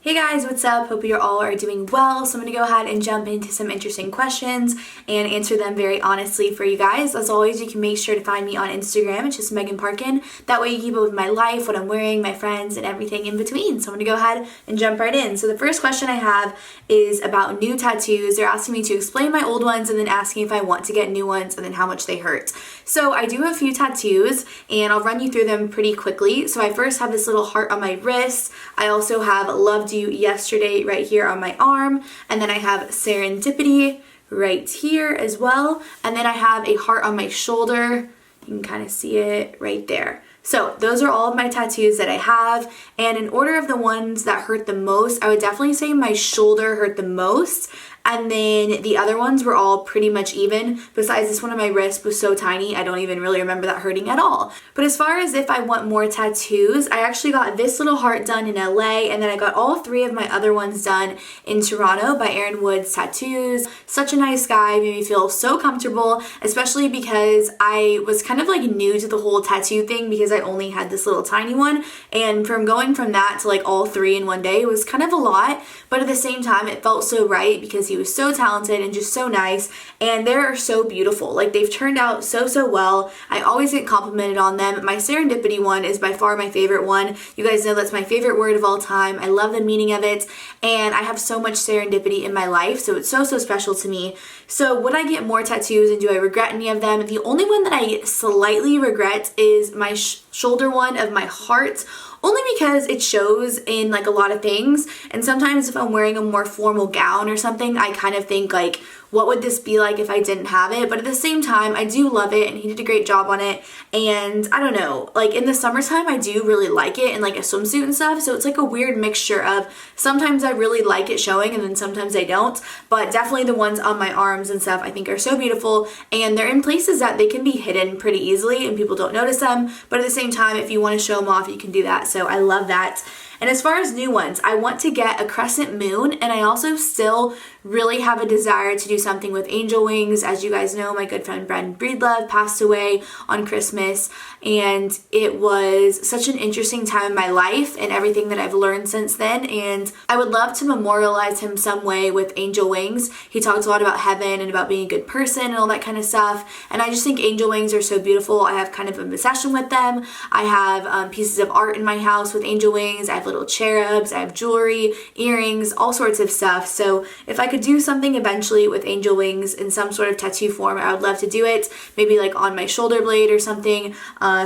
Hey guys, what's up? Hope you all are doing well. So I'm going to go ahead and jump into some interesting questions and answer them very honestly for you guys. As always, you can make sure to find me on Instagram. It's just Megan Parkin. That way you keep up with my life, what I'm wearing, my friends, and everything in between. So I'm going to go ahead and jump right in. So the first question I have is about new tattoos. They're asking me to explain my old ones and then asking if I want to get new ones and then how much they hurt. So I do have a few tattoos and I'll run you through them pretty quickly. So I first have this little heart on my wrist. I also have loved you yesterday right here on my arm, and then I have serendipity right here as well, and then I have a heart on my shoulder. You can kind of see it right there. So those are all of my tattoos that I have, and in order of the ones that hurt the most, I would definitely say my shoulder hurt the most, and then the other ones were all pretty much even. Besides this one on my wrist was so tiny, I don't even really remember that hurting at all. But as far as if I want more tattoos, I actually got this little heart done in LA, and then I got all three of my other ones done in Toronto by Aaron Woods Tattoos. Such a nice guy, made me feel so comfortable, especially because I was kind of like new to the whole tattoo thing because I only had this little tiny one, and from going from that to like all three in one day was kind of a lot, but at the same time it felt so right because he was so talented and just so nice, and they're so beautiful. Like, they've turned out so well. I always get complimented on them. My serendipity one is by far my favorite one. You guys know that's my favorite word of all time. I love the meaning of it, and I have so much serendipity in my life, so it's so special to me. So would I get more tattoos and do I regret any of them? The only one that I slightly regret is my shoulder one of my heart, only because it shows in like a lot of things, and sometimes if I'm wearing a more formal gown or something, I kind of think like, what would this be like if I didn't have it? But at the same time, I do love it, and he did a great job on it. And I don't know, like in the summertime, I do really like it in like a swimsuit and stuff. So it's like a weird mixture of sometimes I really like it showing and then sometimes I don't. But definitely the ones on my arms and stuff I think are so beautiful, and they're in places that they can be hidden pretty easily and people don't notice them. But at the same time, if you want to show them off, you can do that. So I love that. And as far as new ones, I want to get a crescent moon, and I also still really have a desire to do something with angel wings. As you guys know, my good friend Bren Breedlove passed away on Christmas, and it was such an interesting time in my life and everything that I've learned since then, and I would love to memorialize him some way with angel wings. He talked a lot about heaven and about being a good person and all that kind of stuff, and I just think angel wings are so beautiful. I have kind of an obsession with them. I have pieces of art in my house with angel wings. I have little cherubs, I have jewelry, earrings, all sorts of stuff. So if I could do something eventually with angel wings in some sort of tattoo form, I would love to do it. Maybe like on my shoulder blade or something,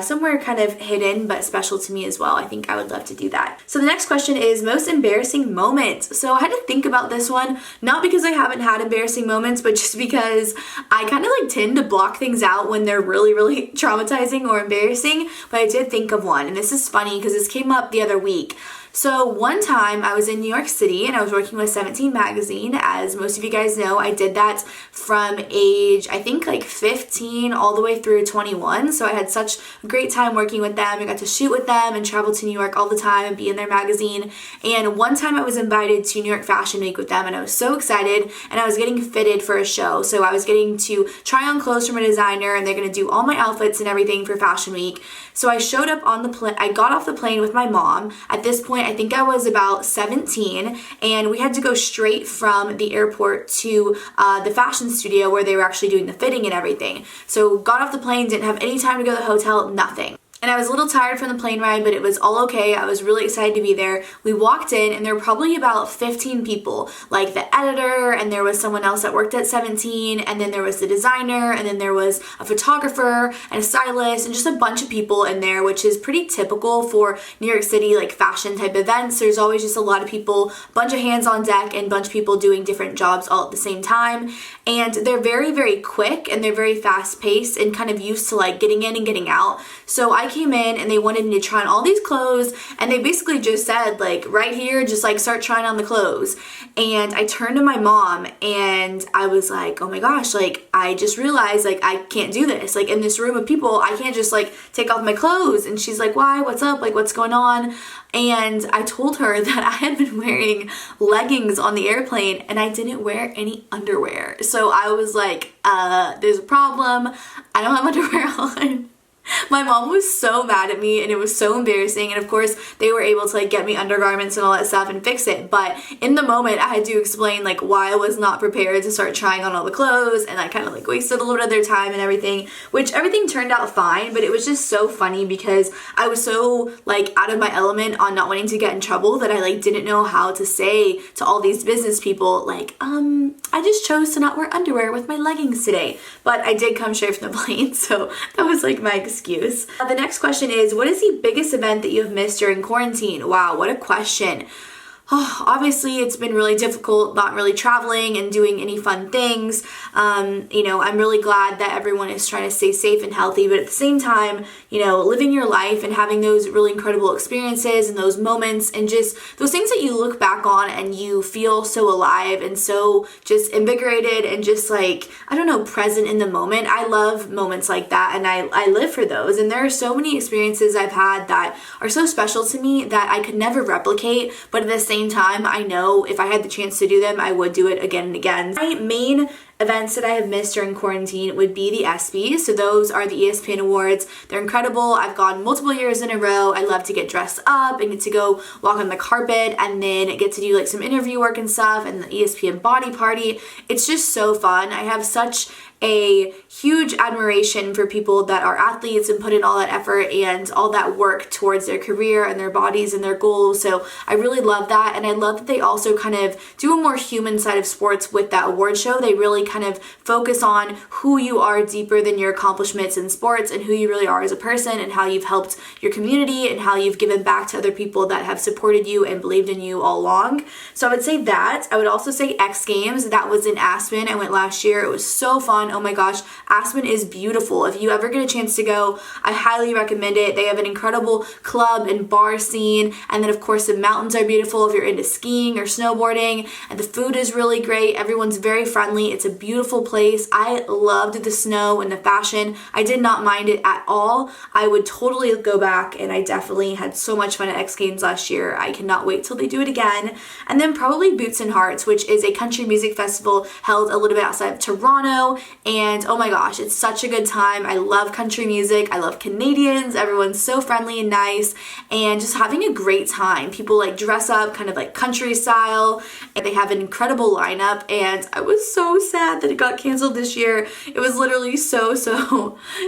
somewhere kind of hidden but special to me as well. I think I would love to do that. So the next question is most embarrassing moment. So I had to think about this one, not because I haven't had embarrassing moments, but just because I kind of like tend to block things out when they're really traumatizing or embarrassing. But I did think of one, and this is funny because this came up the other week. So one time I was in New York City and I was working with 17 magazine. As most of you guys know, I did that from age, I think like 15 all the way through 21. So I had such a great time working with them. I got to shoot with them and travel to New York all the time and be in their magazine. And one time I was invited to New York Fashion Week with them, and I was so excited, and I was getting fitted for a show. So I was getting to try on clothes from a designer, and they're going to do all my outfits and everything for Fashion Week. So I showed up on the plane. I got off the plane with my mom. At this point, I think I was about 17, and we had to go straight from the airport to the fashion studio where they were actually doing the fitting and everything. So got off the plane, didn't have any time to go to the hotel, nothing. And I was a little tired from the plane ride, but it was all okay. I was really excited to be there. We walked in, and there were probably about 15 people, like the editor, and there was someone else that worked at 17, and then there was the designer, and then there was a photographer and a stylist, and just a bunch of people in there, which is pretty typical for New York City, like fashion type events. There's always just a lot of people, a bunch of hands on deck, and a bunch of people doing different jobs all at the same time. And they're very quick, and they're very fast paced and kind of used to like getting in and getting out. So I came in and they wanted me to try on all these clothes, and they basically just said like right here, just like start trying on the clothes. And I turned to my mom and I was like, oh my gosh, like I just realized like I can't do this. Like in this room of people, I can't just like take off my clothes. And she's like, why? What's up? Like what's going on? And I told her that I had been wearing leggings on the airplane and I didn't wear any underwear. So I was like, there's a problem. I don't have underwear on. My mom was so mad at me and it was so embarrassing, and of course they were able to like get me undergarments and all that stuff and fix it, but in the moment I had to explain like why I was not prepared to start trying on all the clothes, and I kind of like wasted a little bit of their time and everything, which everything turned out fine, but it was just so funny because I was so like out of my element on not wanting to get in trouble that I like didn't know how to say to all these business people like, I just chose to not wear underwear with my leggings today, but I did come straight from the plane, so that was like my excuse. The next question is, what is the biggest event that you have missed during quarantine? Wow, what a question. Oh, obviously it's been really difficult not really traveling and doing any fun things. You know, I'm really glad that everyone is trying to stay safe and healthy, but at the same time, you know, living your life and having those really incredible experiences and those moments and just those things that you look back on and you feel so alive and so just invigorated and just like, I don't know, present in the moment. I love moments like that, and I live for those. And there are so many experiences I've had that are so special to me that I could never replicate, but at the same time, I know if I had the chance to do them, I would do it again and again. My main events that I have missed during quarantine would be the ESPYs. So those are the ESPN Awards. They're incredible. I've gone multiple years in a row. I love to get dressed up and get to go walk on the carpet and then get to do like some interview work and stuff and the ESPN body party. It's just so fun. I have such a huge admiration for people that are athletes and put in all that effort and all that work towards their career and their bodies and their goals. So I really love that, and I love that they also kind of do a more human side of sports with that award show. They really kind of focus on who you are deeper than your accomplishments in sports and who you really are as a person and how you've helped your community and how you've given back to other people that have supported you and believed in you all along. So I would say that. I would also say X Games. That was in Aspen. I went last year. It was so fun. Oh my gosh, Aspen is beautiful. If you ever get a chance to go, I highly recommend it. They have an incredible club and bar scene, and then of course the mountains are beautiful if you're into skiing or snowboarding, and the food is really great. Everyone's very friendly. It's a beautiful place. I loved the snow and the fashion. I did not mind it at all. I would totally go back, and I definitely had so much fun at X Games last year. I cannot wait till they do it again. And then probably Boots and Hearts, which is a country music festival held a little bit outside of Toronto, and oh my gosh, it's such a good time. I love country music. I love Canadians. Everyone's so friendly and nice, and just having a great time. People like dress up kind of like country style, and they have an incredible lineup, and I was so sad that it got canceled this year. It was literally so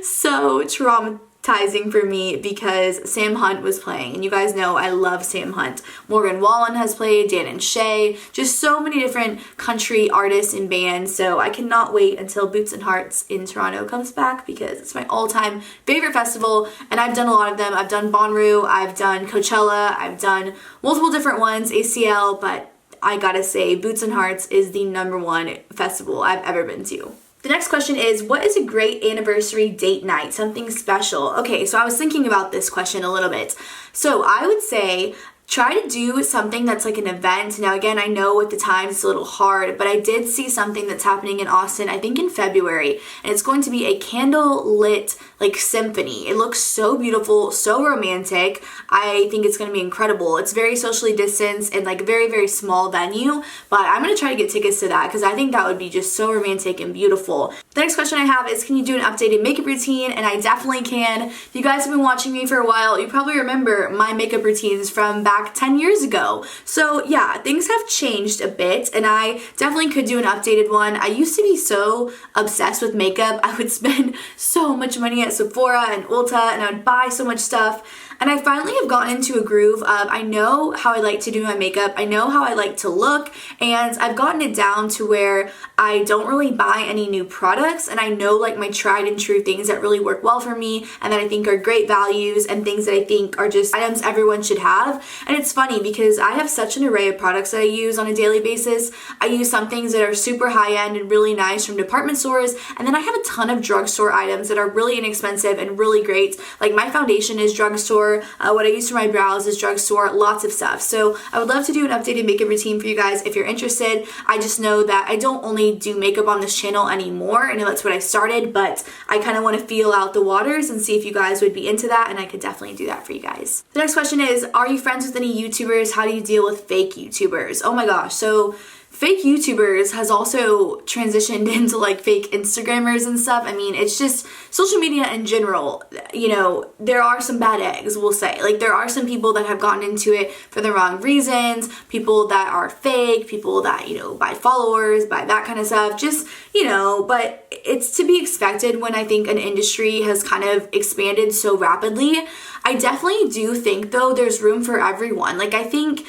traumatizing for me because Sam Hunt was playing, and you guys know I love Sam Hunt. Morgan Wallen has played, Dan and Shay, just so many different country artists and bands, so I cannot wait until Boots and Hearts in Toronto comes back because it's my all-time favorite festival, and I've done a lot of them. I've done Bonnaroo, I've done Coachella, I've done multiple different ones, ACL, but I gotta say Boots and Hearts is the #1 festival I've ever been to. The next question is, what is a great anniversary date night? Something special. Okay, so I was thinking about this question a little bit. So I would say try to do something that's like an event. Now again, I know at the time it's a little hard, but I did see something that's happening in Austin, I think in February, and it's going to be a candle lit like symphony. It looks so beautiful, so romantic. I think it's going to be incredible. It's very socially distanced and like very, very small venue, but I'm going to try to get tickets to that because I think that would be just so romantic and beautiful. The next question I have is, can you do an updated makeup routine? And I definitely can. If you guys have been watching me for a while, you probably remember my makeup routines from back 10 years ago. So yeah, things have changed a bit, and I definitely could do an updated one. I used to be so obsessed with makeup. I would spend so much money at Sephora and Ulta, and I would buy so much stuff. And I finally have gotten into a groove of, I know how I like to do my makeup, I know how I like to look, and I've gotten it down to where I don't really buy any new products, and I know like my tried and true things that really work well for me and that I think are great values and things that I think are just items everyone should have. And it's funny because I have such an array of products that I use on a daily basis. I use some things that are super high-end and really nice from department stores, and then I have a ton of drugstore items that are really inexpensive and really great. Like my foundation is drugstore, what I use for my brows is drugstore, lots of stuff. So I would love to do an updated makeup routine for you guys if you're interested. I just know that I don't only do makeup on this channel anymore. I know that's what I started, but I kind of want to feel out the waters and see if you guys would be into that, and I could definitely do that for you guys. The next question is, are you friends with any YouTubers? How do you deal with fake YouTubers? Oh my gosh, so fake YouTubers has also transitioned into like fake Instagrammers and stuff. I mean, it's just social media in general, you know, there are some bad eggs, we'll say. Like, there are some people that have gotten into it for the wrong reasons, people that are fake, people that, you know, buy followers, buy that kind of stuff, just, you know, but it's to be expected when I think an industry has kind of expanded so rapidly. I definitely do think, though, there's room for everyone. Like, I think,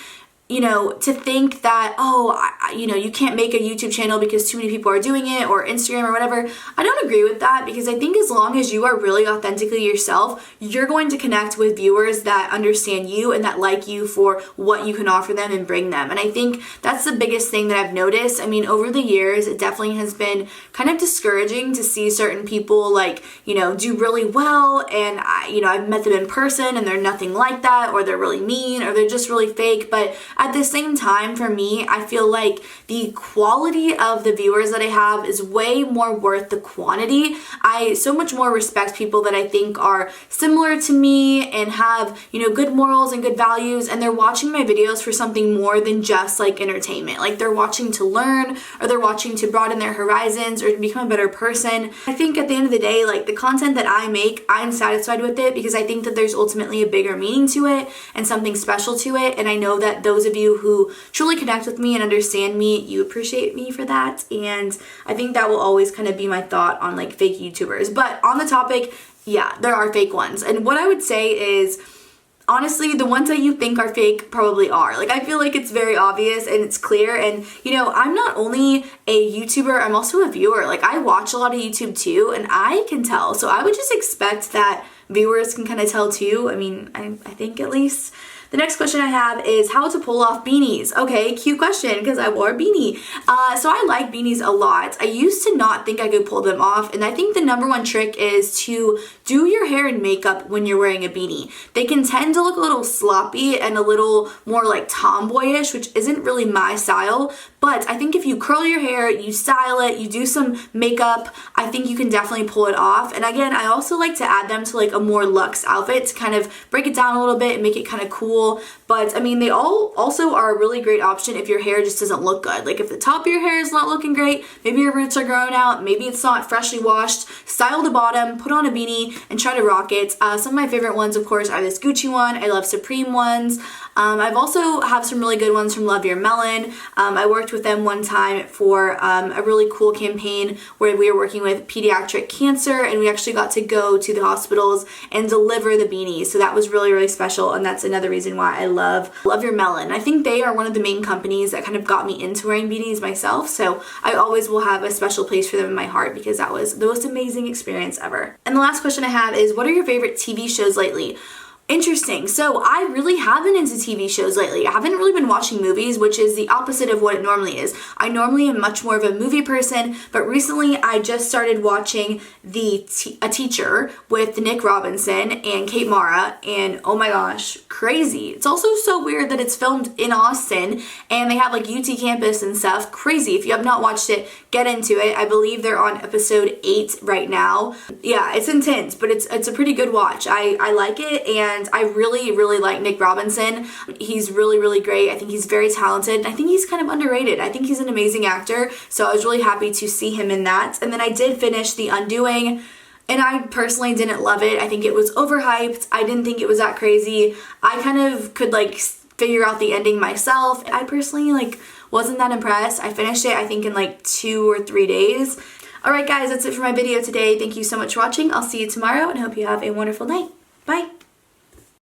you know, to think that, you know, you can't make a YouTube channel because too many people are doing it, or Instagram or whatever, I don't agree with that, because I think as long as you are really authentically yourself, you're going to connect with viewers that understand you and that like you for what you can offer them and bring them. And I think that's the biggest thing that I've noticed. I mean, over the years, it definitely has been kind of discouraging to see certain people, like, you know, do really well, and you know, I've met them in person and they're nothing like that, or they're really mean, or they're just really fake. But at the same time, for me, I feel like the quality of the viewers that I have is way more worth the quantity. I so much more respect people that I think are similar to me and have, you know, good morals and good values, and they're watching my videos for something more than just like entertainment. Like, they're watching to learn, or they're watching to broaden their horizons or to become a better person. I think at the end of the day, like, the content that I make, I'm satisfied with it because I think that there's ultimately a bigger meaning to it and something special to it. And I know that those of you who truly connect with me and understand me, you appreciate me for that. And I think that will always kind of be my thought on like fake YouTubers. But on the topic, yeah, there are fake ones. And what I would say is, honestly, the ones that you think are fake probably are. Like, I feel like it's very obvious and it's clear. And, you know, I'm not only a YouTuber, I'm also a viewer. Like, I watch a lot of YouTube too, and I can tell. So I would just expect that viewers can kind of tell too. I mean, I think at least. The next question I have is how to pull off beanies. Okay, cute question, because I wore a beanie. So I like beanies a lot. I used to not think I could pull them off, and I think the number one trick is to do your hair and makeup when you're wearing a beanie. They can tend to look a little sloppy and a little more like tomboyish, which isn't really my style, but I think if you curl your hair, you style it, you do some makeup, I think you can definitely pull it off. And again, I also like to add them to like a more luxe outfit to kind of break it down a little bit and make it kind of cool. But I mean, they all also are a really great option if your hair just doesn't look good. Like, if the top of your hair is not looking great, maybe your roots are growing out, maybe it's not freshly washed, style the bottom, put on a beanie, and try to rock it. Some of my favorite ones, of course, are this Gucci one. I love Supreme ones. I've also have some really good ones from Love Your Melon. I worked with them one time for a really cool campaign where we were working with pediatric cancer, and we actually got to go to the hospitals and deliver the beanies. So that was really, really special, and that's another reason why I love Your Melon. I think they are one of the main companies that kind of got me into wearing beanies myself, so I always will have a special place for them in my heart because that was the most amazing experience ever. And the last question I have is, what are your favorite TV shows lately? Interesting. So I really haven't into TV shows lately. I haven't really been watching movies, which is the opposite of what it normally is. I normally am much more of a movie person, but recently I just started watching A Teacher with Nick Robinson and Kate Mara, and oh my gosh, crazy. It's also so weird that it's filmed in Austin and they have like UT campus and stuff. Crazy. If you have not watched it, get into it. I believe they're on episode 8 right now. Yeah, it's intense, but it's a pretty good watch. I like it, and I really, really like Nick Robinson. He's really, really great. I think he's very talented. I think he's kind of underrated. I think he's an amazing actor, so I was really happy to see him in that. And then I did finish The Undoing, and I personally didn't love it. I think it was overhyped. I didn't think it was that crazy. I kind of could like figure out the ending myself. I personally like wasn't that impressed. I finished it, I think, in like 2 or 3 days. Alright guys, that's it for my video today. Thank you so much for watching. I'll see you tomorrow and hope you have a wonderful night. Bye!